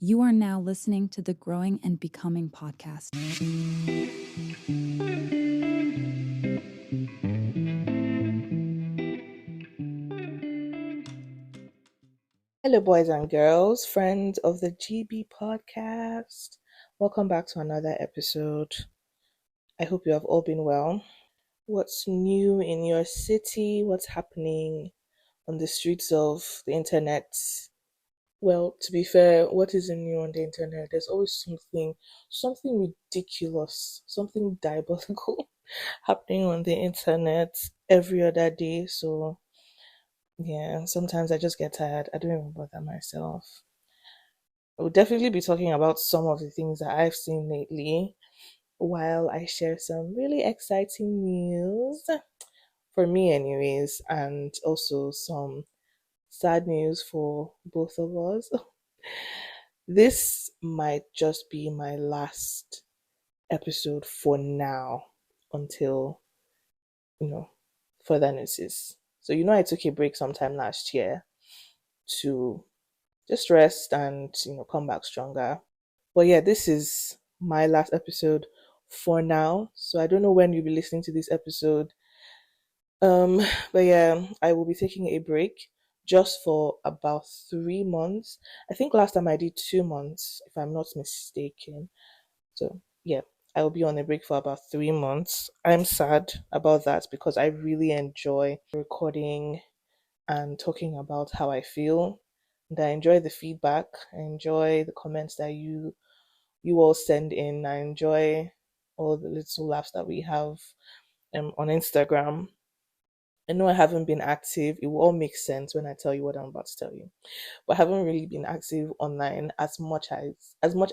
You are now listening to the Growing and Becoming podcast. Hello, boys and girls, friends of the GB podcast. Welcome back to another episode. I hope you have all been well. What's new in your city? What's happening on the streets of the internet? Well, to be fair, what is new on the internet? There's always something ridiculous, something diabolical happening on the internet every other day. So, yeah, sometimes I just get tired. I don't even bother myself. We'll definitely be talking about some of the things that I've seen lately while I share some really exciting news for me, anyways, and also some sad news for both of us. This might just be my last episode for now until, you know, further notice. So, I took a break sometime last year to just rest and, come back stronger. But yeah, this is my last episode for now. So I don't know when you'll be listening to this episode. Um, but yeah, I will be taking a break just for about 3 months. I think last time I did 2 months, if I'm not mistaken. So yeah, I will be on a break for about 3 months. I'm sad about that because I really enjoy recording and talking about how I feel. And I enjoy the feedback. I enjoy the comments that you all send in. I enjoy all the little laughs that we have on Instagram. I know I haven't been active. It will all make sense when I tell you what I'm about to tell you. But I haven't really been active online as much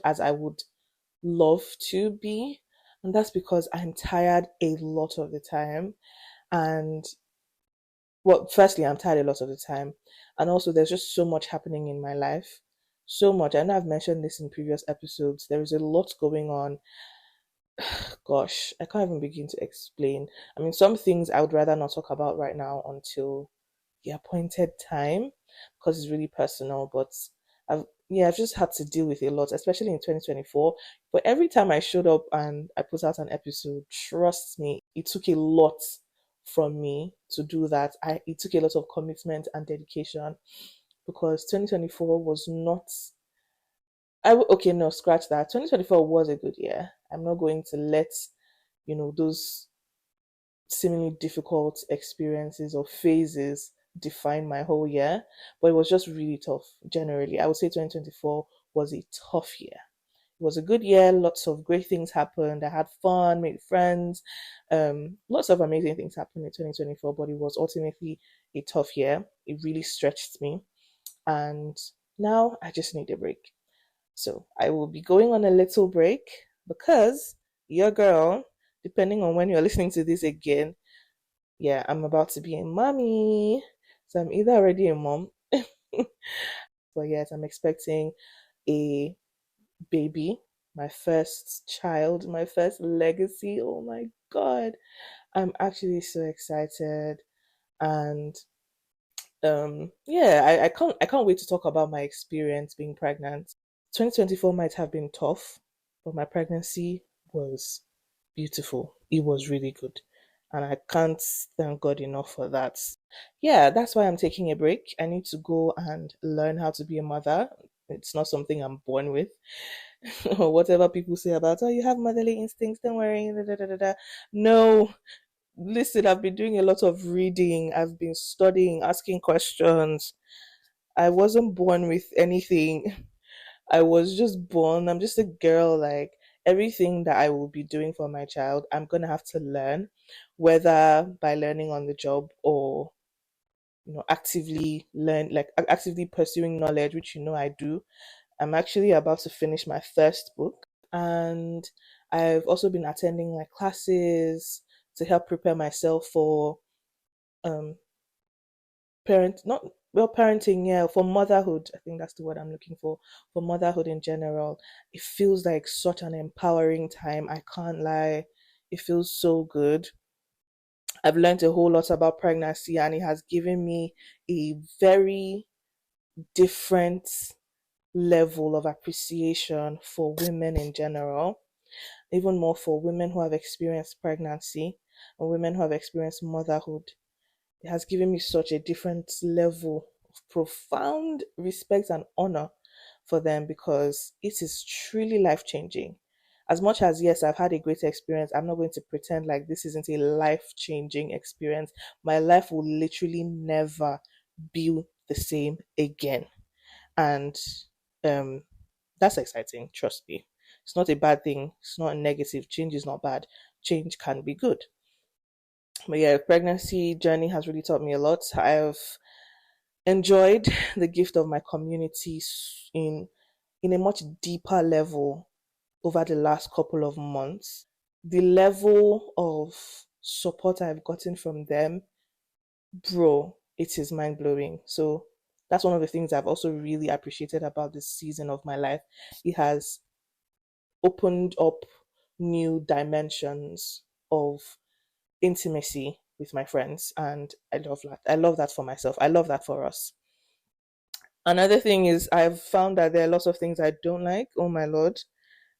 as I would love to be. And that's because I'm tired a lot of the time. And well, firstly, I'm tired a lot of the time. And also there's just so much happening in my life. So much. I know I've mentioned this in previous episodes. There is a lot going on. Gosh, I can't even begin to explain. I mean, some things I would rather not talk about right now until the appointed time because it's really personal. But I've just had to deal with a lot, especially in 2024. But every time I showed up and I put out an episode, trust me, it took a lot from me to do that. It took a lot of commitment and dedication because 2024 was not okay, no, scratch that. 2024 was a good year. I'm not going to let, those seemingly difficult experiences or phases define my whole year, but it was just really tough generally. I would say 2024 was a tough year. It was a good year. Lots of great things happened. I had fun, made friends. Lots of amazing things happened in 2024, but it was ultimately a tough year. It really stretched me. And now I just need a break. So I will be going on a little break because your girl, depending on when you're listening to this again, yeah, I'm about to be a mommy. So I'm either already a mom, but yes, I'm expecting a baby, my first child, my first legacy. Oh my God. I'm actually so excited. And yeah, I can't wait to talk about my experience being pregnant. 2024 might have been tough, but my pregnancy was beautiful. It was really good. And I can't thank God enough for that. Yeah, that's why I'm taking a break. I need to go and learn how to be a mother. It's not something I'm born with. Or whatever people say about, oh, you have motherly instincts, don't worry. Da, da, da, da, da. No, listen, I've been doing a lot of reading, I've been studying, asking questions. I wasn't born with anything. I was just born. I'm just a girl. Like everything that I will be doing for my child, I'm gonna have to learn, whether by learning on the job or actively pursuing knowledge, which I do. I'm actually about to finish my first book, and I've also been attending like classes to help prepare myself for um parent not well parenting, yeah, for motherhood. I think that's the word I'm looking for motherhood in general. It feels like such an empowering time, I can't lie. It feels so good. I've learned a whole lot about pregnancy, and it has given me a very different level of appreciation for women in general, even more for women who have experienced pregnancy and women who have experienced motherhood. It has given me such a different level of profound respect and honor for them because it is truly life changing. As much as, yes, I've had a great experience, I'm not going to pretend like this isn't a life changing experience. My life will literally never be the same again. And um, that's exciting, trust me. It's not a bad thing, it's not a negative. Change is not bad, change can be good. But yeah, pregnancy journey has really taught me a lot. I've enjoyed the gift of my community in a much deeper level over the last couple of months. The level of support I've gotten from them, bro, it is mind blowing. So that's one of the things I've also really appreciated about this season of my life. It has opened up new dimensions of intimacy with my friends, and I love that. I love that for myself. I love that for us. Another thing is I've found that there are lots of things I don't like. Oh my lord.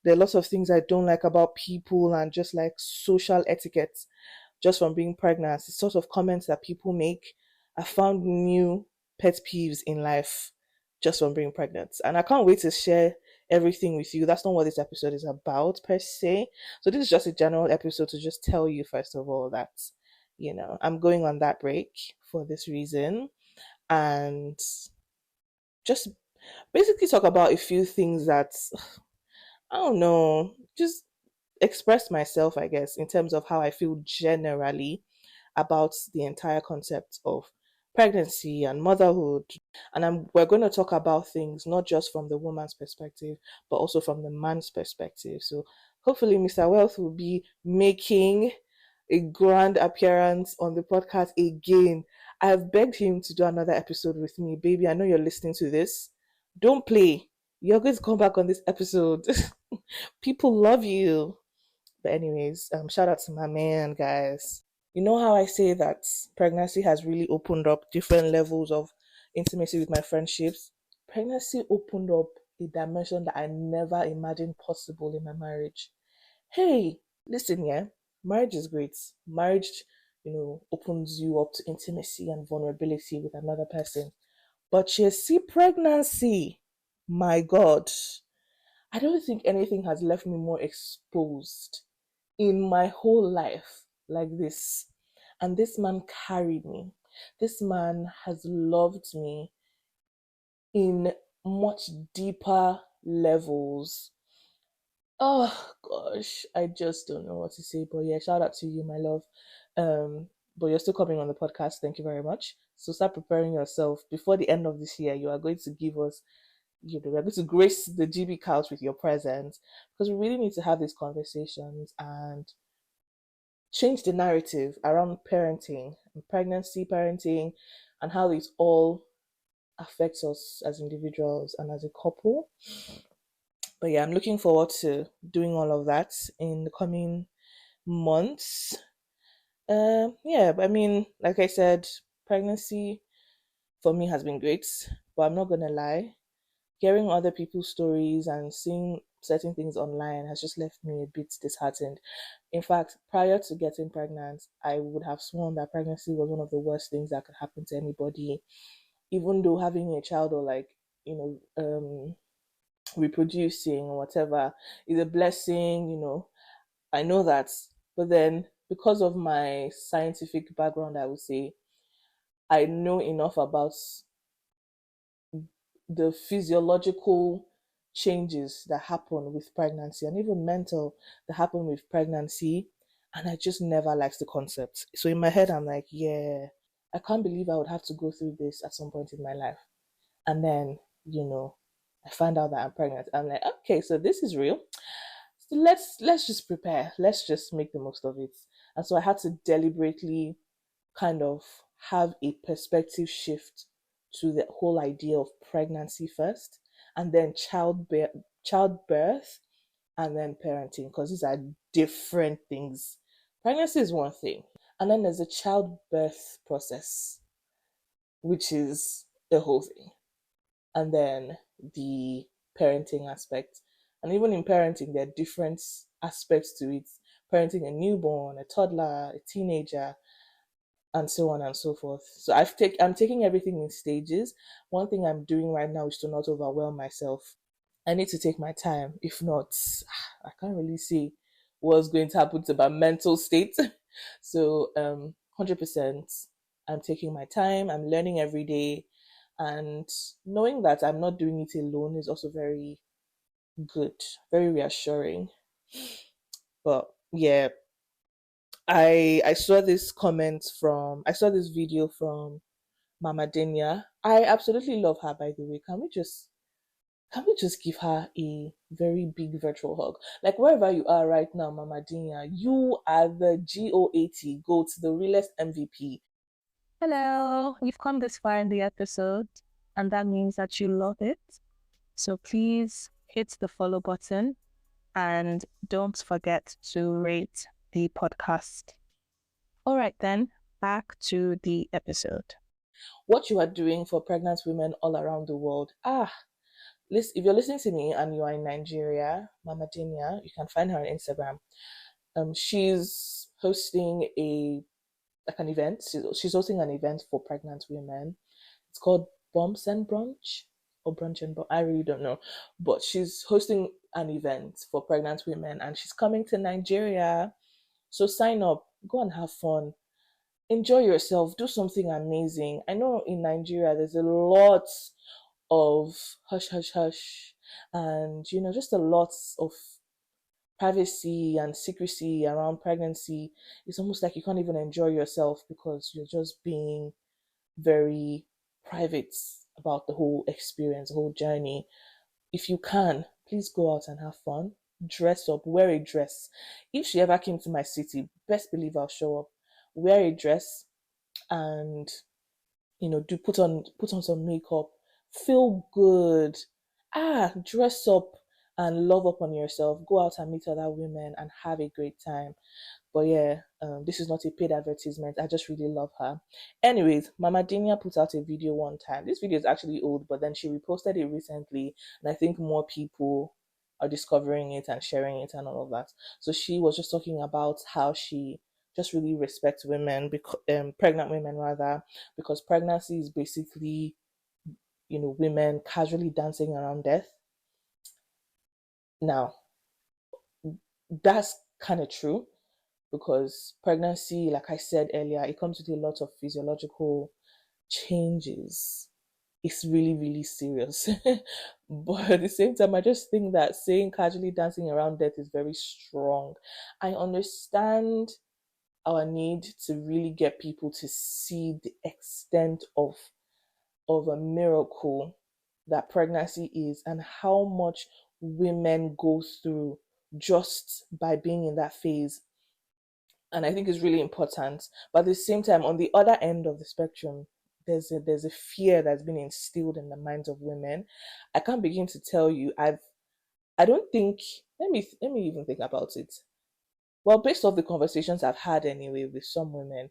There are lots of things I don't like about people and just like social etiquette just from being pregnant. The sort of comments that people make. I found new pet peeves in life just from being pregnant. And I can't wait to share everything with you. That's not what this episode is about per se. So this is just a general episode to just tell you first of all that, I'm going on that break for this reason and just basically talk about a few things that I don't know, just express myself, I guess, in terms of how I feel generally about the entire concept of pregnancy and motherhood. And we're going to talk about things not just from the woman's perspective, but also from the man's perspective. So hopefully, Mr. Wealth will be making a grand appearance on the podcast again. I have begged him to do another episode with me. Baby, I know you're listening to this. Don't play. You're going to come back on this episode. People love you. But anyways, shout out to my man, guys. You know how I say that pregnancy has really opened up different levels of intimacy with my friendships? Pregnancy opened up a dimension that I never imagined possible in my marriage. Hey, listen, yeah, marriage is great. Marriage, opens you up to intimacy and vulnerability with another person. But you see, pregnancy, my God, I don't think anything has left me more exposed in my whole life like this. And this man carried me. This man has loved me in much deeper levels. Oh gosh, I just don't know what to say. But yeah, shout out to you, my love. But you're still coming on the podcast. Thank you very much. So start preparing yourself. Before the end of this year, you are going to give us, we're going to grace the GB couch with your presence because we really need to have these conversations and change the narrative around parenting and pregnancy, parenting, and how it all affects us as individuals and as a couple. But yeah, I'm looking forward to doing all of that in the coming months. Yeah, but I mean, like I said, pregnancy for me has been great, but I'm not gonna lie. Hearing other people's stories and seeing certain things online has just left me a bit disheartened. In fact, prior to getting pregnant, I would have sworn that pregnancy was one of the worst things that could happen to anybody, even though having a child or like, reproducing or whatever is a blessing, I know that. But then because of my scientific background, I would say I know enough about the physiological changes that happen with pregnancy and even mental that happen with pregnancy. And I just never liked the concept. So in my head, I'm like, yeah, I can't believe I would have to go through this at some point in my life. And then, I find out that I'm pregnant. I'm like, okay, so this is real. So let's just prepare. Let's just make the most of it. And so I had to deliberately kind of have a perspective shift to the whole idea of pregnancy first, and then childbirth, and then parenting, because these are different things. Pregnancy is one thing, and then there's a childbirth process, which is the whole thing. And then the parenting aspect. And even in parenting, there are different aspects to it. Parenting a newborn, a toddler, a teenager, and so on and so forth. So I'm taking everything in stages. One thing I'm doing right now is to not overwhelm myself. I need to take my time. If not, I can't really see what's going to happen to my mental state. So 100%, I'm taking my time. I'm learning every day, and knowing that I'm not doing it alone is also very good, very reassuring. But yeah, I saw this video from Mama Denia. I absolutely love her, by the way. Can we just give her a very big virtual hug? Like wherever you are right now, Mama Denia, you are the GOAT, the realest MVP. Hello, you've come this far in the episode, and that means that you love it. So please hit the follow button and don't forget to rate the podcast. All right, then, back to the episode. What you are doing for pregnant women all around the world. If you're listening to me and you are in Nigeria, Mama Denia, you can find her on Instagram. She's hosting an event. She's hosting an event for pregnant women. It's called Bumps and Brunch or Brunch and Bump. I really don't know, but she's hosting an event for pregnant women, and she's coming to Nigeria. So sign up, go and have fun, enjoy yourself, do something amazing. I know in Nigeria there's a lot of hush hush hush, and just a lot of privacy and secrecy around pregnancy. It's almost like you can't even enjoy yourself because you're just being very private about the whole experience, the whole journey. If you can, please go out and have fun. Dress up, wear a dress. If she ever came to my city, best believe I'll show up. Wear a dress and do put on some makeup. Feel good. Dress up and love up on yourself. Go out and meet other women and have a great time. But yeah, this is not a paid advertisement. I just really love her. Anyways, Mama Dinia put out a video one time. This video is actually old, but then she reposted it recently, and I think more people are discovering it and sharing it and all of that. So she was just talking about how she just really respects women, because pregnant women rather, because pregnancy is basically women casually dancing around death. Now, that's kind of true because pregnancy, like I said earlier, it comes with a lot of physiological changes. It's really, really serious. But at the same time, I just think that saying casually dancing around death is very strong. I understand our need to really get people to see the extent of a miracle that pregnancy is and how much women go through just by being in that phase. And I think it's really important. But at the same time, on the other end of the spectrum, there's a fear that's been instilled in the minds of women. I can't begin to tell you. I don't think. Let me even think about it. Well, based off the conversations I've had anyway with some women,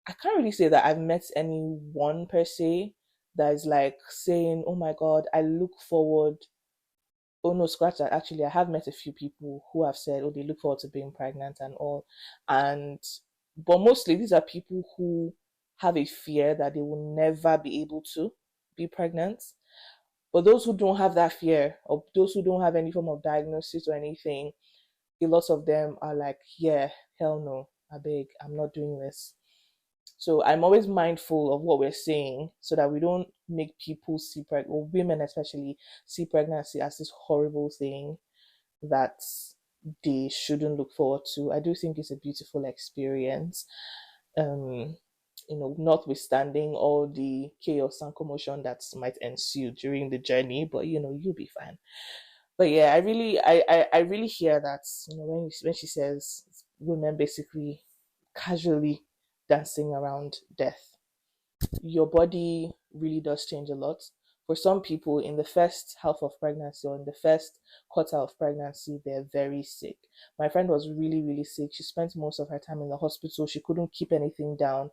I can't really say that I've met anyone per se that is like saying, "Oh my God, I look forward." Oh no, scratch that. Actually, I have met a few people who have said, "Oh, they look forward to being pregnant and all," and but mostly these are people who have a fear that they will never be able to be pregnant. But those who don't have that fear, or those who don't have any form of diagnosis or anything, a lot of them are like, "Yeah, hell no, I beg, I'm not doing this." So I'm always mindful of what we're saying so that we don't make people see or women especially see pregnancy as this horrible thing that they shouldn't look forward to. I do think it's a beautiful experience. Um, notwithstanding all the chaos and commotion that might ensue during the journey, but you'll be fine. But yeah, I really hear that, when she says women basically casually dancing around death. Your body really does change a lot. For some people, in the first half of pregnancy or in the first quarter of pregnancy, they're very sick. My friend was really, really sick. She spent most of her time in the hospital. She couldn't keep anything down.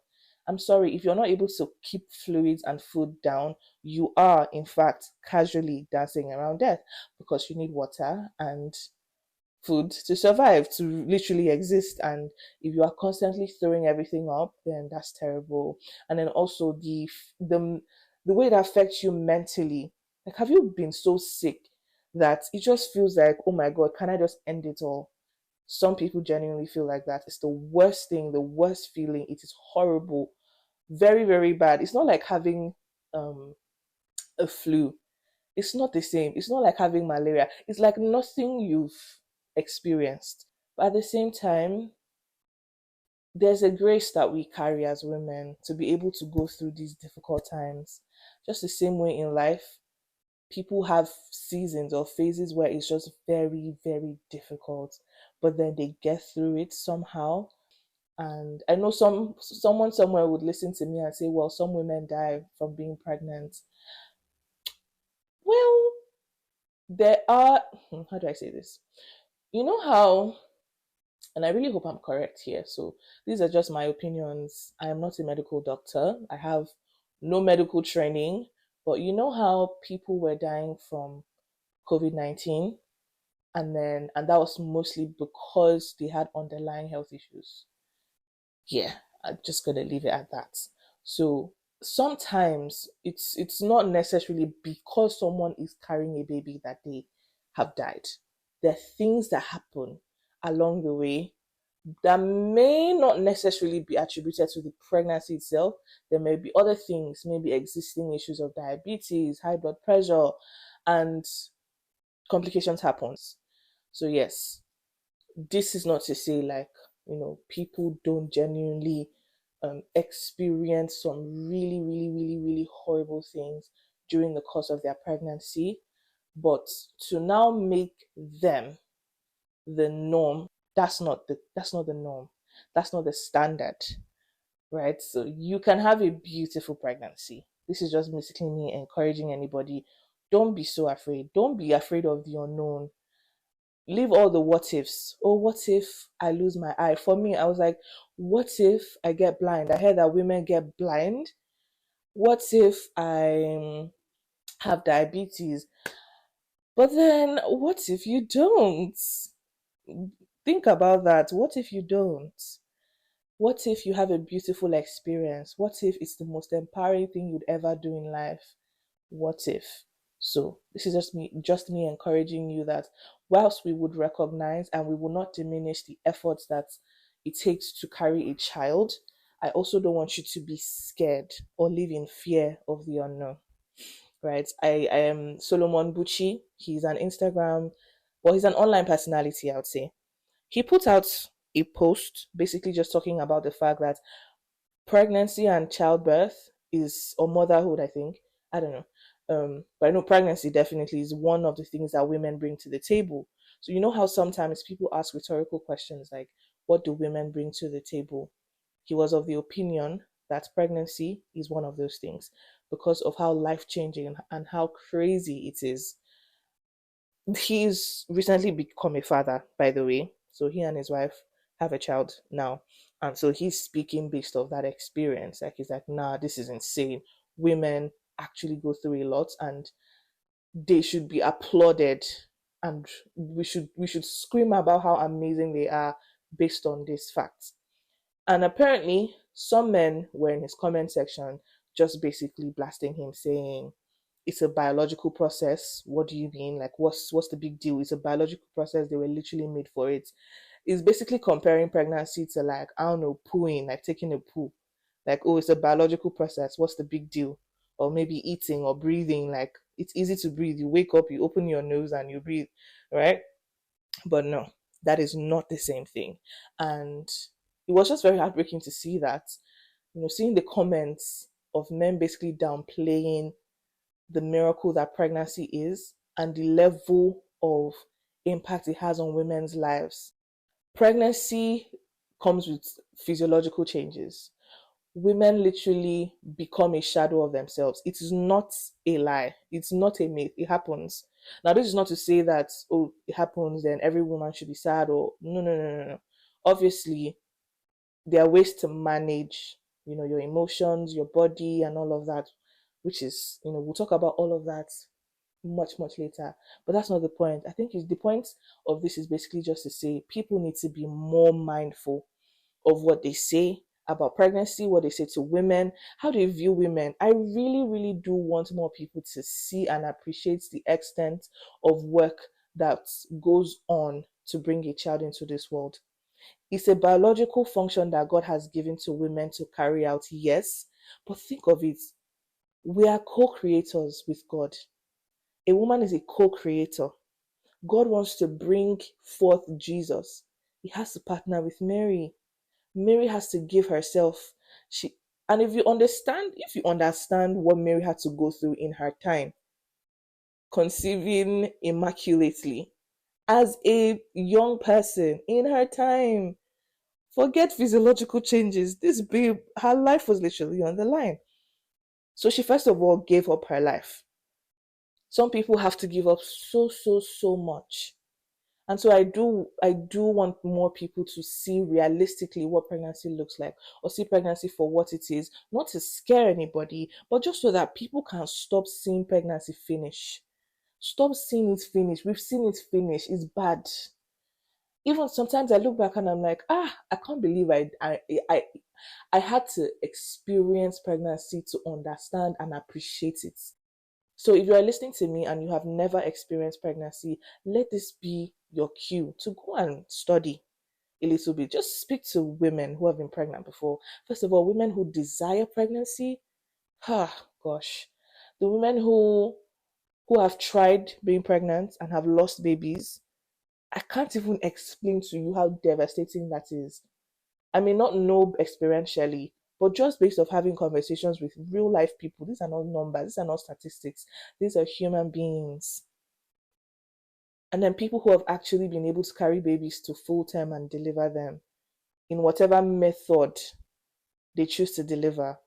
I'm sorry, if you're not able to keep fluids and food down, you are in fact casually dancing around death, because you need water and food to survive, to literally exist. And if you are constantly throwing everything up, then that's terrible. And then also the way it affects you mentally. Like, have you been so sick that it just feels like, oh my god, can I just end it all? Some people genuinely feel like that. It's the worst thing, the worst feeling. It is horrible, very, very bad. It's not like having um a flu. It's not the same. It's not like having malaria. It's like nothing you've experienced. But at the same time, there's a grace that we carry as women to be able to go through these difficult times. Just the same way in life, people have seasons or phases where it's just very, very difficult, but then they get through it somehow. And I know someone somewhere would listen to me and say, well, some women die from being pregnant. Well, there are, how do I say this? You know how, and I really hope I'm correct here. So these are just my opinions. I am not a medical doctor. I have no medical training, but you know how people were dying from COVID-19, and that was mostly because they had underlying health issues. Yeah, I'm just gonna leave it at that. So sometimes it's not necessarily because someone is carrying a baby that they have died. There are things that happen along the way that may not necessarily be attributed to the pregnancy itself. There may be other things, maybe existing issues of diabetes, high blood pressure, and complications happens. So yes, this is not to say like, people don't genuinely experience some really, really, really, really horrible things during the course of their pregnancy, but to now make them the norm, that's not the norm, that's not the standard, right? So you can have a beautiful pregnancy. This is just basically me encouraging anybody, don't be so afraid, don't be afraid of the unknown. Leave all the what ifs. Oh, what if I lose my eye? For me, I was like, what if I get blind? I heard that women get blind. What if I have diabetes? But then, what if you don't? Think about that. What if you don't? What if you have a beautiful experience? What if it's the most empowering thing you'd ever do in life? What if? So this is just me encouraging you that whilst we would recognize and we will not diminish the efforts that it takes to carry a child, I also don't want you to be scared or live in fear of the unknown. Right? I am Solomon Bucci. He's an Instagram, well, he's an online personality, I would say. He put out a post basically just talking about the fact that pregnancy and childbirth is, or motherhood, I think, I don't know, but I know pregnancy definitely is one of the things that women bring to the table. So you know how sometimes people ask rhetorical questions like, what do women bring to the table? He was of the opinion that pregnancy is one of those things, because of how life changing and how crazy it is. He's recently become a father, by the way. So he and his wife have a child now. And so he's speaking based off that experience. Like, he's like, nah, this is insane. Women actually go through a lot, and they should be applauded, and we should scream about how amazing they are based on this fact. And apparently some men were in his comment section just basically blasting him, saying, it's a biological process. What do you mean? Like, what's the big deal? It's a biological process. They were literally made for it. It's basically comparing pregnancy to, like, I don't know, pooing, like taking a poo. Like, oh, it's a biological process. What's the big deal? Or maybe eating or breathing. Like, it's easy to breathe. You wake up, you open your nose and you breathe, right? But no, that is not the same thing. And it was just very heartbreaking to see that, seeing the comments of men basically downplaying the miracle that pregnancy is and the level of impact it has on women's lives. Pregnancy comes with physiological changes. Women literally become a shadow of themselves. It is not a lie. It's not a myth. It happens. Now, this is not to say that, oh, it happens, then every woman should be sad, or no, no, no, no, no. Obviously, there are ways to manage your emotions, your body, and all of that, which is, we'll talk about all of that much, much later. But that's not the point. I think the point of this is basically just to say people need to be more mindful of what they say about pregnancy, what they say to women, how they view women. I really, really do want more people to see and appreciate the extent of work that goes on to bring a child into this world. It's a biological function that God has given to women to carry out, yes, but think of it. We are co creators with God. A woman is a co creator. God wants to bring forth Jesus. He has to partner with Mary. Mary has to give herself. And if you understand what Mary had to go through in her time, conceiving immaculately as a young person in her time, forget physiological changes. This babe, her life was literally on the line. So she first of all gave up her life. Some people have to give up so, so, so much. And so I do want more people to see realistically what pregnancy looks like, or see pregnancy for what it is, not to scare anybody, but just so that people can stop seeing pregnancy finish. Stop seeing it finish. We've seen it finish. It's bad. Even sometimes I look back and I'm like, I can't believe I had to experience pregnancy to understand and appreciate it. So if you are listening to me and you have never experienced pregnancy, let this be your cue to go and study a little bit. Just speak to women who have been pregnant before. First of all, women who desire pregnancy. Gosh. The women who have tried being pregnant and have lost babies. I can't even explain to you how devastating that is. I may not know experientially, but just based off having conversations with real life people, these are not numbers, these are not statistics, these are human beings. And then people who have actually been able to carry babies to full term and deliver them in whatever method they choose to deliver,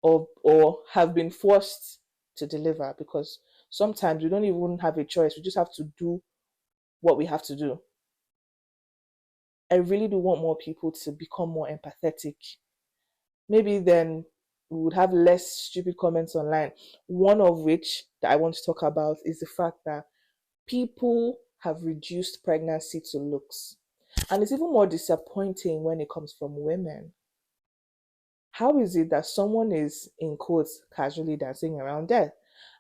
or have been forced to deliver, because sometimes we don't even have a choice. We just have to do what we have to do. I really do want more people to become more empathetic. Maybe then we would have less stupid comments online. One of which that I want to talk about is the fact that people have reduced pregnancy to looks. And it's even more disappointing when it comes from women. How is it that someone is, in quotes, casually dancing around death,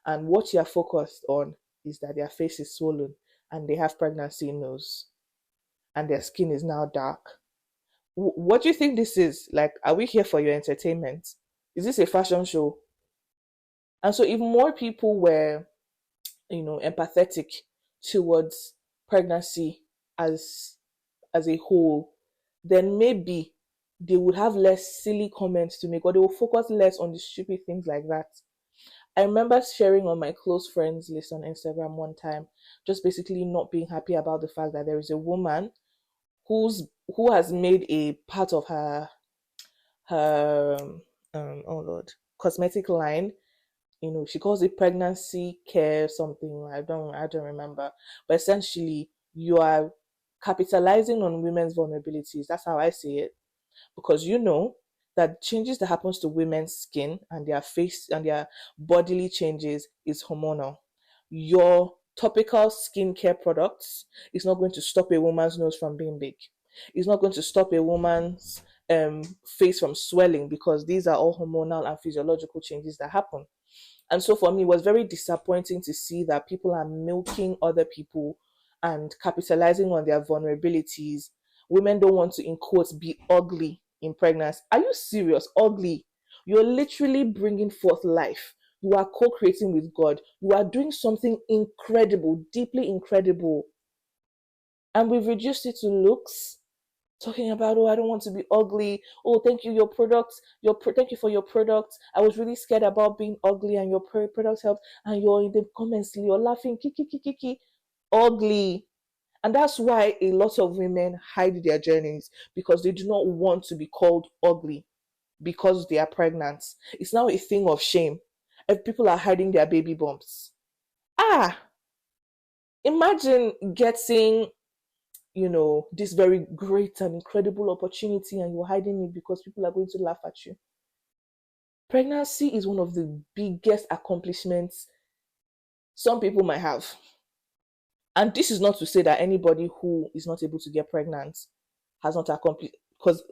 and what you're focused on is that their face is swollen and they have pregnancy nose and their skin is now dark? What do you think this is? Like, are we here for your entertainment? Is this a fashion show? And so if more people were, empathetic towards pregnancy as a whole, then maybe they would have less silly comments to make, or they will focus less on the stupid things like that. I remember sharing on my close friends list on Instagram one time, just basically not being happy about the fact that there is a woman who has made a part of her oh Lord, cosmetic line. She calls it pregnancy care something. I don't remember. But essentially, you are capitalizing on women's vulnerabilities. That's how I see it. Because that changes that happens to women's skin and their face and their bodily changes is hormonal. Your topical skincare products is not going to stop a woman's nose from being big. It's not going to stop a woman's face from swelling, because these are all hormonal and physiological changes that happen. And so for me, it was very disappointing to see that people are milking other people and capitalizing on their vulnerabilities. Women don't want to, in quotes, be ugly in pregnancy. Are you serious? Ugly. You're literally bringing forth life. You are co-creating with God. You are doing something incredible, deeply incredible. And we've reduced it to looks, talking about, oh, I don't want to be ugly. Oh, thank you, your products, thank you for your products. I was really scared about being ugly, and your products help. And you're in the comments, you're laughing, kiki kiki kiki, ugly. And that's why a lot of women hide their journeys, because they do not want to be called ugly because they are pregnant. It's now a thing of shame if people are hiding their baby bumps. Imagine getting this very great and incredible opportunity, and you're hiding it because people are going to laugh at you. Pregnancy is one of the biggest accomplishments some people might have. And this is not to say that anybody who is not able to get pregnant has not accomplished, because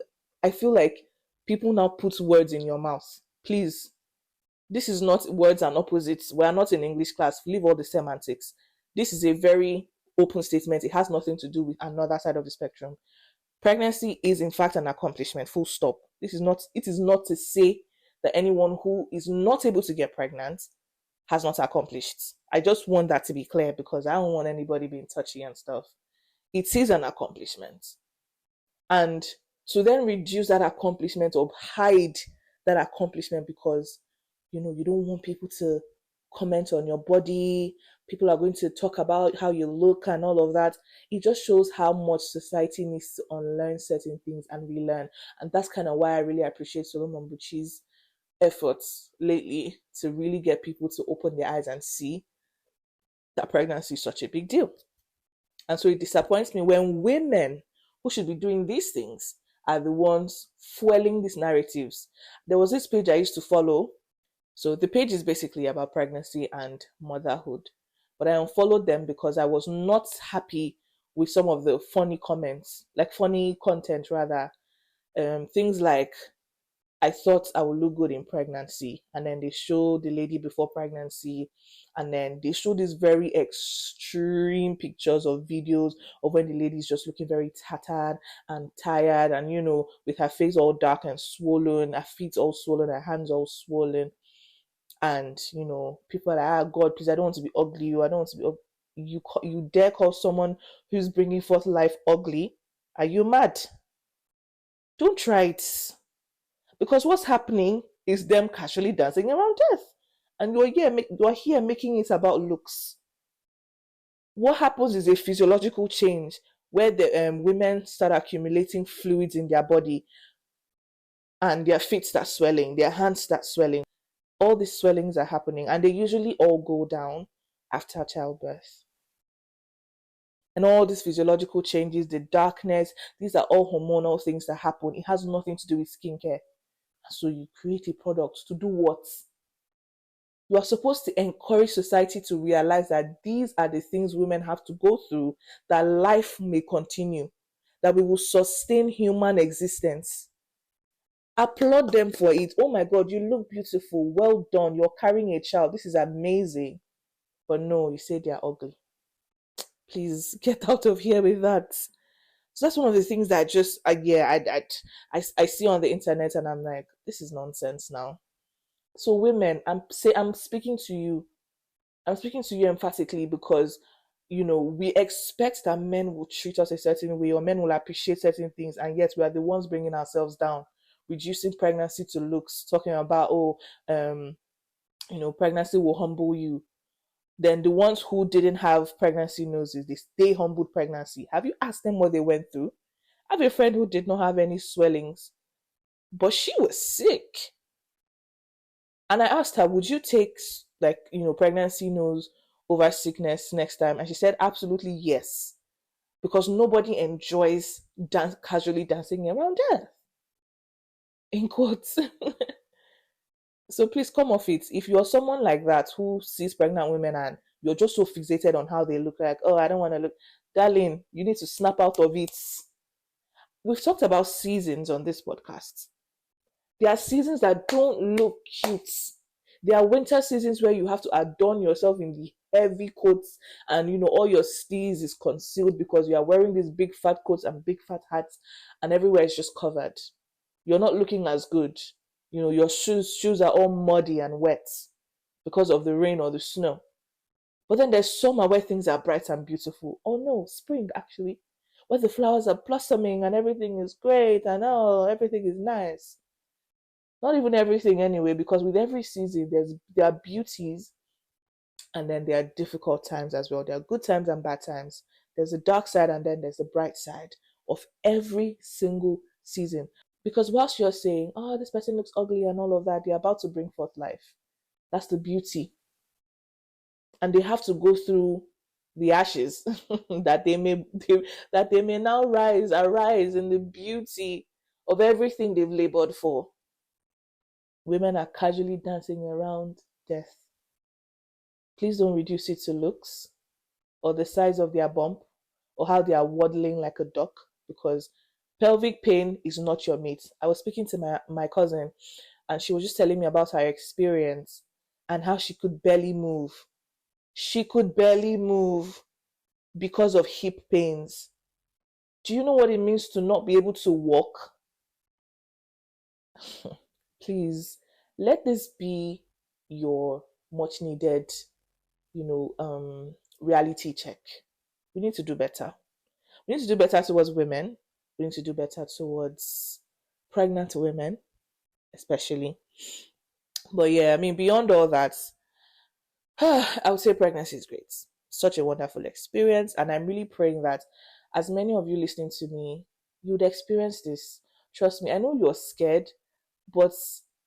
I feel like people now put words in your mouth. Please, this is not words and opposites. We are not in English class. Leave all the semantics. This is a very open statement. It has nothing to do with another side of the spectrum. Pregnancy is in fact an accomplishment, full stop. It is not to say that anyone who is not able to get pregnant has not accomplished. I just want that to be clear because I don't want anybody being touchy and stuff. It is an accomplishment. And to then reduce that accomplishment or hide that accomplishment because you don't want people to comment on your body, people are going to talk about how you look and all of that. It just shows how much society needs to unlearn certain things and relearn. And that's kind of why I really appreciate Solomon Buchi's efforts lately to really get people to open their eyes and see that pregnancy is such a big deal. And so it disappoints me when women who should be doing these things are the ones fueling these narratives. There was this page I used to follow. So the page is basically about pregnancy and motherhood. But I unfollowed them because I was not happy with some of the funny comments, like funny content rather. Things like, I thought I would look good in pregnancy. And then they show the lady before pregnancy. And then they show these very extreme pictures of videos of when the lady is just looking very tattered and tired and, with her face all dark and swollen, her feet all swollen, her hands all swollen. And, people are like, God, please, I don't want to be ugly. I don't want to be ugly. You dare call someone who's bringing forth life ugly? Are you mad? Don't try it. Because what's happening is them casually dancing around death. And you're here making it about looks. What happens is a physiological change where the women start accumulating fluids in their body and their feet start swelling, their hands start swelling. All these swellings are happening and they usually all go down after childbirth. And all these physiological changes, the darkness, these are all hormonal things that happen. It has nothing to do with skincare. So you create a product to do what? You are supposed to encourage society to realize that these are the things women have to go through, that life may continue, that we will sustain human existence. Applaud them for it. Oh my God, you look beautiful. Well done. You're carrying a child. This is amazing. But no, you say they're ugly. Please get out of here with that. So that's one of the things that I see on the internet and I'm like, this is nonsense now. So women, I'm speaking to you. I'm speaking to you emphatically because we expect that men will treat us a certain way or men will appreciate certain things, and yet we are the ones bringing ourselves down, reducing pregnancy to looks, talking about pregnancy will humble you. Then the ones who didn't have pregnancy noses, they humbled pregnancy. Have you asked them what they went through? I have a friend who did not have any swellings, but she was sick. And I asked her, would you take pregnancy nose over sickness next time? And she said, absolutely yes. Because nobody enjoys casually dancing around death. In quotes. So please come off it. If you're someone like that who sees pregnant women and you're just so fixated on how they look, like, oh, I don't want to look, darling, you need to snap out of it. We've talked about seasons on this podcast. There are seasons that don't look cute. There are winter seasons where you have to adorn yourself in the heavy coats and all your steez is concealed because you are wearing these big fat coats and big fat hats and everywhere is just covered. You're not looking as good. Your shoes are all muddy and wet because of the rain or the snow. But then there's summer where things are bright and beautiful. Oh no, spring actually, where the flowers are blossoming and everything is great and everything is nice. Not even everything anyway, because with every season there are beauties and then there are difficult times as well. There are good times and bad times. There's a dark side and then there's the bright side of every single season. Because whilst you're saying, oh, this person looks ugly and all of that, they're about to bring forth life. That's the beauty. And they have to go through the ashes that they may now arise in the beauty of everything they've labored for. Women are casually dancing around death. Please don't reduce it to looks or the size of their bump or how they are waddling like a duck, because pelvic pain is not your mate. I was speaking to my cousin, and she was just telling me about her experience and how she could barely move. She could barely move because of hip pains. Do you know what it means to not be able to walk? Please let this be your much needed, reality check. We need to do better. We need to do better towards women. We need to do better towards pregnant women, especially. But yeah, I mean, beyond all that, I would say pregnancy is great. Such a wonderful experience. And I'm really praying that as many of you listening to me, you'd experience this. Trust me, I know you're scared, but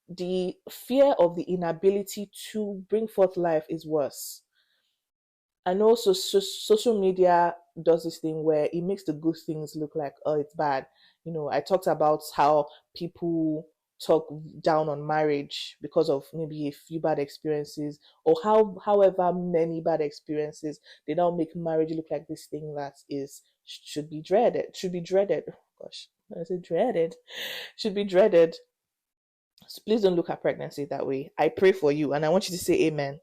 the fear of the inability to bring forth life is worse. And also, social media does this thing where it makes the good things look like, oh, it's bad. I talked about how people talk down on marriage because of maybe a few bad experiences, or however many bad experiences, they now make marriage look like this thing that is should be dreaded. Should be dreaded. Oh, gosh, I said dreaded. Should be dreaded. So please don't look at pregnancy that way. I pray for you, and I want you to say amen.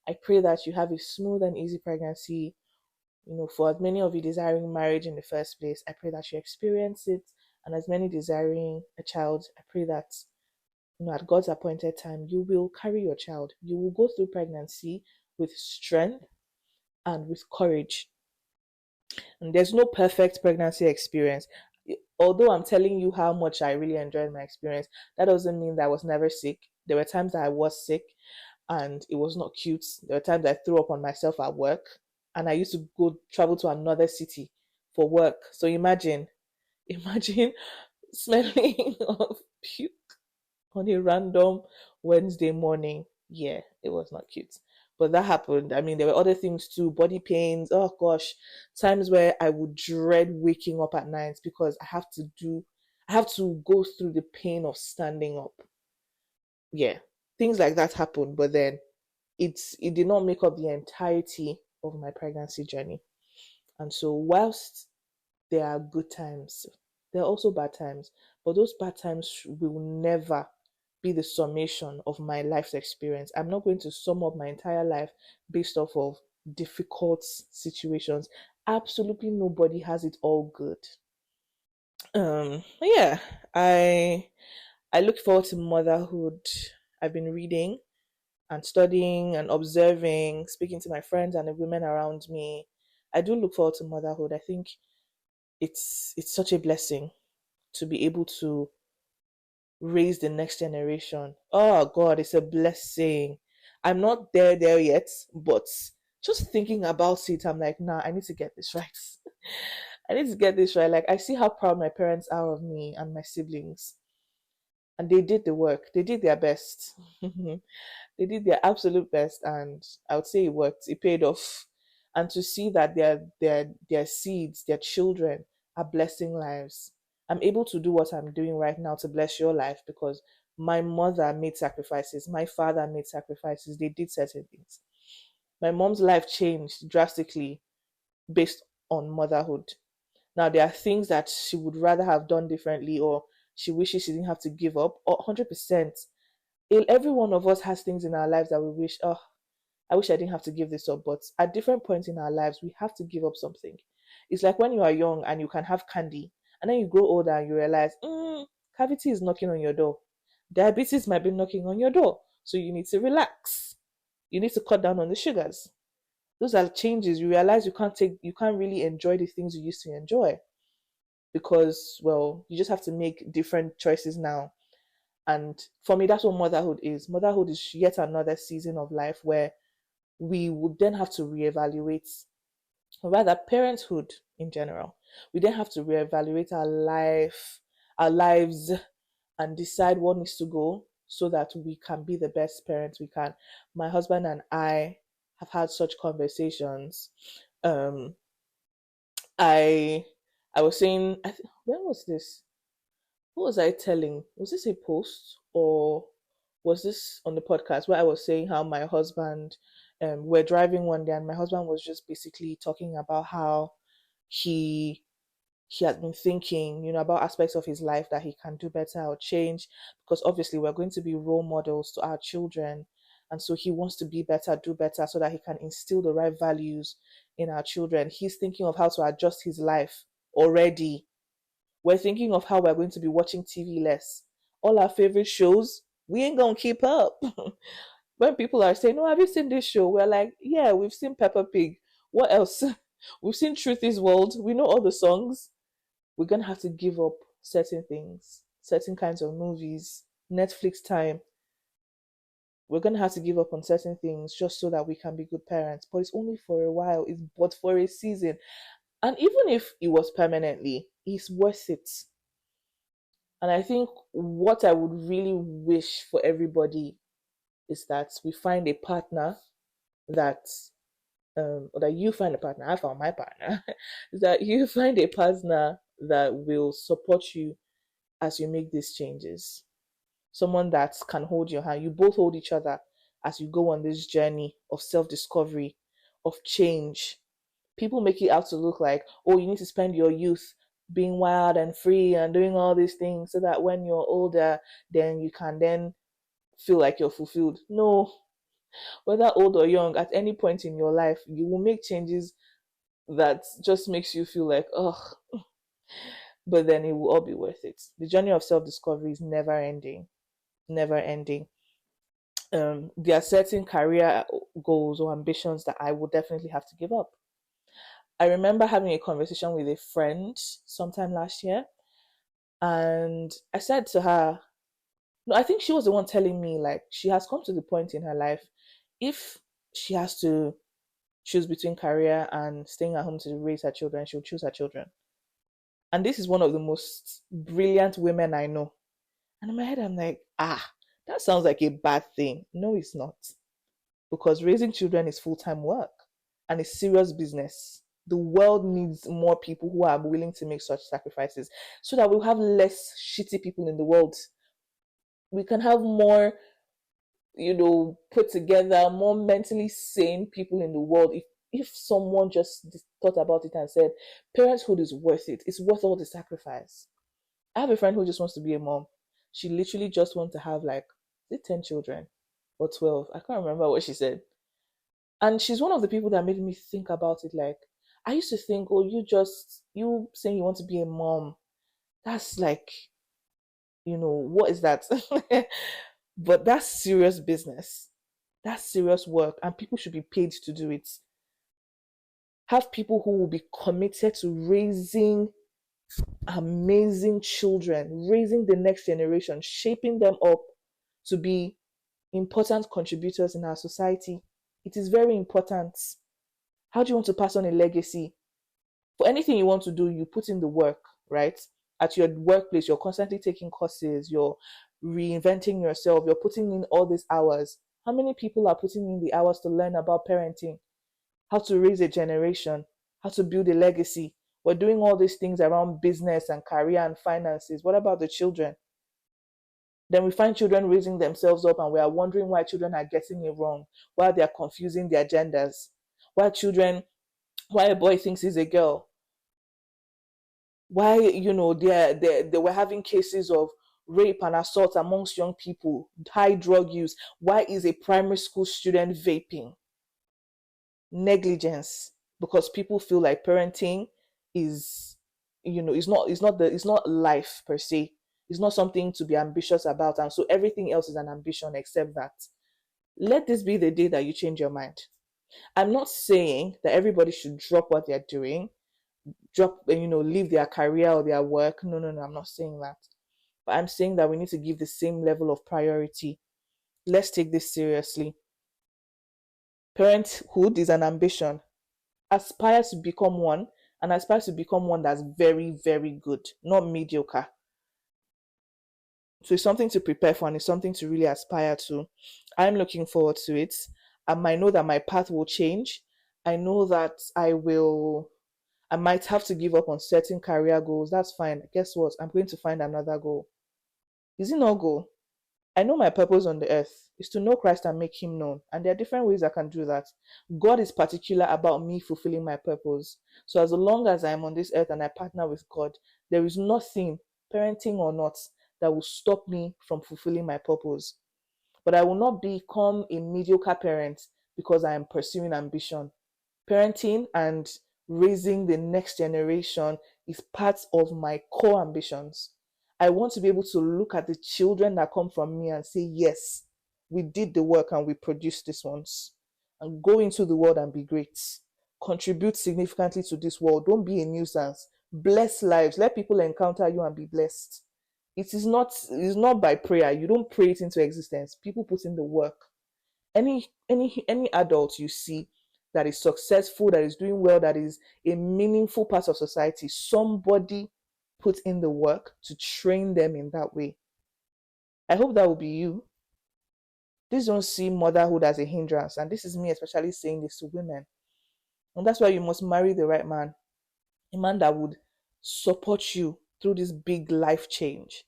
I pray that you have a smooth and easy pregnancy. For as many of you desiring marriage in the first place, I pray that you experience it. And as many desiring a child, I pray that, at God's appointed time, you will carry your child. You will go through pregnancy with strength and with courage. And there's no perfect pregnancy experience. Although I'm telling you how much I really enjoyed my experience, that doesn't mean that I was never sick. There were times that I was sick and it was not cute. There were times I threw up on myself at work, and I used to go travel to another city for work. So imagine smelling of puke on a random Wednesday morning. Yeah, it was not cute. But that happened. I mean, there were other things too, body pains. Oh gosh, times where I would dread waking up at night because I have to go through the pain of standing up. Yeah, things like that happened. But then it did not make up the entirety of my pregnancy journey. And so, whilst there are good times, there are also bad times, but those bad times will never be the summation of my life's experience. I'm not going to sum up my entire life based off of difficult situations. Absolutely nobody has it all good. Yeah, I look forward to motherhood. I've been reading and studying and observing, speaking to my friends and the women around me. I do look forward to motherhood. I think it's such a blessing to be able to raise the next generation. Oh God, it's a blessing. I'm not there yet, but just thinking about it, I'm like, nah, I need to get this right. I need to get this right. Like, I see how proud my parents are of me and my siblings. And they did the work. They did their best. They did their absolute best, and I would say it worked. It paid off. And to see that their seeds, their children, are blessing lives. I'm able to do what I'm doing right now to bless your life because my mother made sacrifices, my father made sacrifices. They did certain things. My mom's life changed drastically based on motherhood. Now there are things that she would rather have done differently, or she wishes she didn't have to give up. Or 100%, every one of us has things in our lives that we wish, oh, I wish I didn't have to give this up. But at different points in our lives, we have to give up something. It's like when you are young and you can have candy, and then you grow older and you realize, cavity is knocking on your door. Diabetes might be knocking on your door. So you need to relax. You need to cut down on the sugars. Those are changes. You realize you can't really enjoy the things you used to enjoy because, well, you just have to make different choices now. And for me, that's what motherhood is. Motherhood is yet another season of life where we would then have to reevaluate, or rather, parenthood in general. We then have to reevaluate our lives, and decide what needs to go so that we can be the best parents we can. My husband and I have had such conversations. Um, I I was saying, when was this? What was I telling? Was this a post, or was this on the podcast where I was saying how my husband, we're driving one day and my husband was just basically talking about how he he has been thinking, about aspects of his life that he can do better or change, because obviously we're going to be role models to our children. And so he wants to be better, do better, so that he can instill the right values in our children. He's thinking of how to adjust his life already. We're thinking of how we're going to be watching TV less. All our favorite shows, we ain't gonna keep up. When people are saying, "Oh, have you seen this show?" We're like, "Yeah, we've seen Peppa Pig. What else?" We've seen Truth is World. We know all the songs. We're gonna have to give up certain things, certain kinds of movies, Netflix time. We're gonna have to give up on certain things just so that we can be good parents. But it's only for a while. It's but for a season. And even if it was permanently, it's worth it. And I think what I would really wish for everybody is that we find a partner that or that you find a partner. I found my partner. That you find a partner that will support you as you make these changes. Someone that can hold your hand. You both hold each other as you go on this journey of self-discovery, of change. People make it out to look like, oh, you need to spend your youth being wild and free and doing all these things so that when you're older, then you can then feel like you're fulfilled. No, whether old or young, at any point in your life, you will make changes that just makes you feel like, oh, but then it will all be worth it. The journey of self-discovery is never ending, never ending. There are certain career goals or ambitions that I would definitely have to give up. I remember having a conversation with a friend sometime last year, and I said to her, no, I think she was the one telling me, like, she has come to the point in her life, if she has to choose between career and staying at home to raise her children, she'll choose her children. And this is one of the most brilliant women I know. And in my head, I'm like, that sounds like a bad thing. No, it's not. Because raising children is full time work and it's serious business. The world needs more people who are willing to make such sacrifices so that we'll have less shitty people in the world. We can have more, put together, more mentally sane people in the world if someone just thought about it and said, parenthood is worth it. It's worth all the sacrifice. I have a friend who just wants to be a mom. She literally just wants to have like, is it 10 children or 12? I can't remember what she said. And she's one of the people that made me think about it. Like, I used to think, oh, you saying you want to be a mom, that's like, what is that? But that's serious business. That's serious work, and people should be paid to do it. Have people who will be committed to raising amazing children, raising the next generation, shaping them up to be important contributors in our society. It is very important. How do you want to pass on a legacy? For anything you want to do, you put in the work, right? At your workplace, you're constantly taking courses, you're reinventing yourself, you're putting in all these hours. How many people are putting in the hours to learn about parenting, how to raise a generation, how to build a legacy? We're doing all these things around business and career and finances. What about the children? Then we find children raising themselves up and we are wondering why children are getting it wrong, why they are confusing their genders, why a boy thinks he's a girl, why they were having cases of rape and assault amongst young people, high drug use. Why is a primary school student vaping? Negligence, because people feel like parenting is, it's not life per se. It's not something to be ambitious about, and so everything else is an ambition except that. Let this be the day that you change your mind. I'm not saying that everybody should drop what they're doing, leave their career or their work. No, no, no, I'm not saying that. But I'm saying that we need to give the same level of priority. Let's take this seriously. Parenthood is an ambition. Aspire to become one, and aspire to become one that's very, very good, not mediocre. So it's something to prepare for and it's something to really aspire to. I'm looking forward to it. I might know that my path will change. I know that I might have to give up on certain career goals. That's fine. Guess what? I'm going to find another goal. Is it not goal? I know my purpose on the earth is to know Christ and make him known. And there are different ways I can do that. God is particular about me fulfilling my purpose. So as long as I'm on this earth and I partner with God, there is nothing, parenting or not, that will stop me from fulfilling my purpose. But I will not become a mediocre parent because I am pursuing ambition. Parenting and raising the next generation is part of my core ambitions. I want to be able to look at the children that come from me and say, yes, we did the work and we produced these ones. And go into the world and be great. Contribute significantly to this world. Don't be a nuisance. Bless lives. Let people encounter you and be blessed. It is not by prayer. You don't pray it into existence. People put in the work. Any adult you see that is successful, that is doing well, that is a meaningful part of society, somebody put in the work to train them in that way. I hope that will be you. Please don't see motherhood as a hindrance. And this is me especially saying this to women. And that's why you must marry the right man. A man that would support you through this big life change.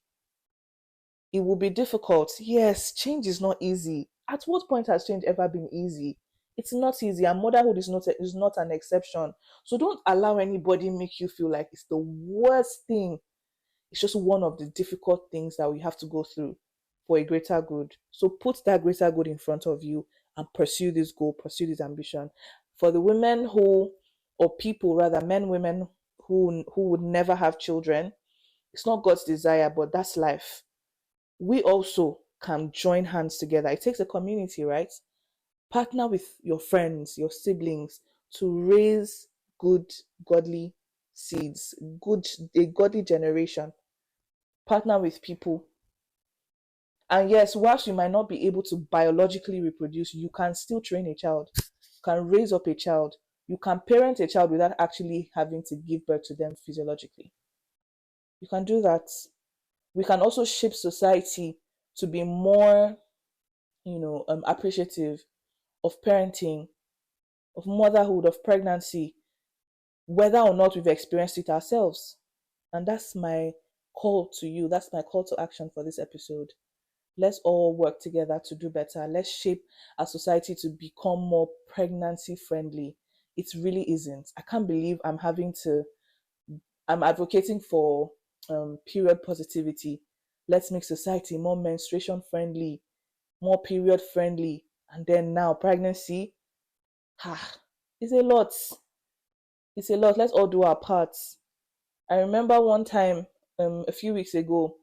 It will be difficult. Yes, change is not easy. At what point has change ever been easy? It's not easy, and motherhood is not an exception. So don't allow anybody make you feel like it's the worst thing. It's just one of the difficult things that we have to go through for a greater good. So put that greater good in front of you and pursue this goal, pursue this ambition. For the women who, or people rather, men, women who would never have children, it's not God's desire, but that's life. We also can join hands together. It takes a community, right? Partner with your friends, your siblings to raise good, godly seeds, a godly generation. Partner with people. And yes, whilst you might not be able to biologically reproduce, you can still train a child, you can raise up a child, you can parent a child without actually having to give birth to them physiologically. You can do that. We can also shape society to be more, appreciative of parenting, of motherhood, of pregnancy, whether or not we've experienced it ourselves. And that's my call to you. That's my call to action for this episode. Let's all work together to do better. Let's shape our society to become more pregnancy friendly. It really isn't. I can't believe I'm advocating for period positivity. Let's make society more menstruation friendly, more period friendly. And then now pregnancy, it's a lot. It's a lot. Let's all do our parts. I remember one time, a few weeks ago,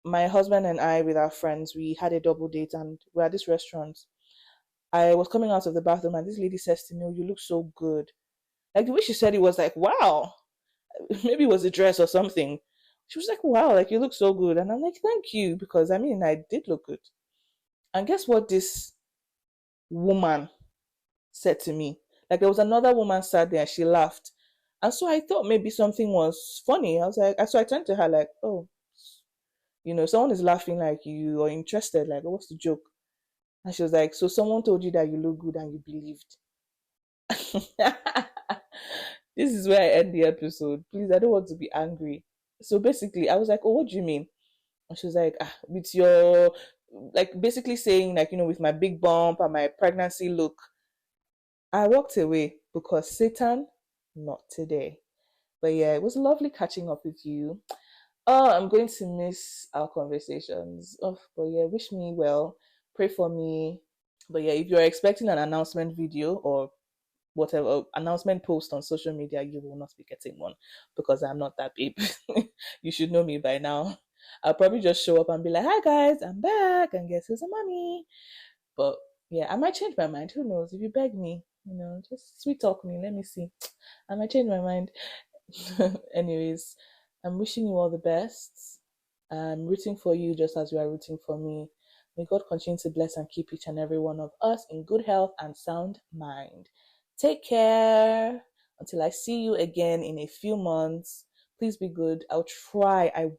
my husband and I, with our friends, we had a double date and we're at this restaurant. I was coming out of the bathroom and this lady says to me, "Oh, you look so good." Like the way she said it was like, wow. Maybe it was a dress or something. She was like, "Wow, like you look so good." And I'm like, "Thank you," because I mean, I did look good. And guess what this woman said to me? Like there was another woman sat there and she laughed. And so I thought maybe something was funny. I was like, so I turned to her like, "Oh, someone is laughing like you or interested, like, what's the joke?" And she was like, "So someone told you that you look good and you believed." This is where I end the episode. Please, I don't want to be angry. So basically, I was like, "Oh, what do you mean?" And she was like, with your, like, basically saying, like, with my big bump and my pregnancy look. I walked away because Satan, not today. But yeah, it was lovely catching up with you. Oh, I'm going to miss our conversations. Oh, but yeah, wish me well. Pray for me. But yeah, if you're expecting an announcement video or whatever announcement post on social media, you will not be getting one because I'm not that babe. You should know me by now. I'll probably just show up and be like, "Hi guys, I'm back, and guess who's a mommy?" But yeah, I might change my mind. Who knows? If you beg me, just sweet talk me. Let me see. I might change my mind. Anyways, I'm wishing you all the best. I'm rooting for you just as you are rooting for me. May God continue to bless and keep each and every one of us in good health and sound mind. Take care. Until I see you again in a few months, please be good. I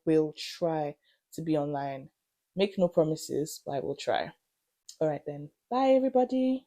will try to be online. Make no promises, but I will try. All right then. Bye, everybody.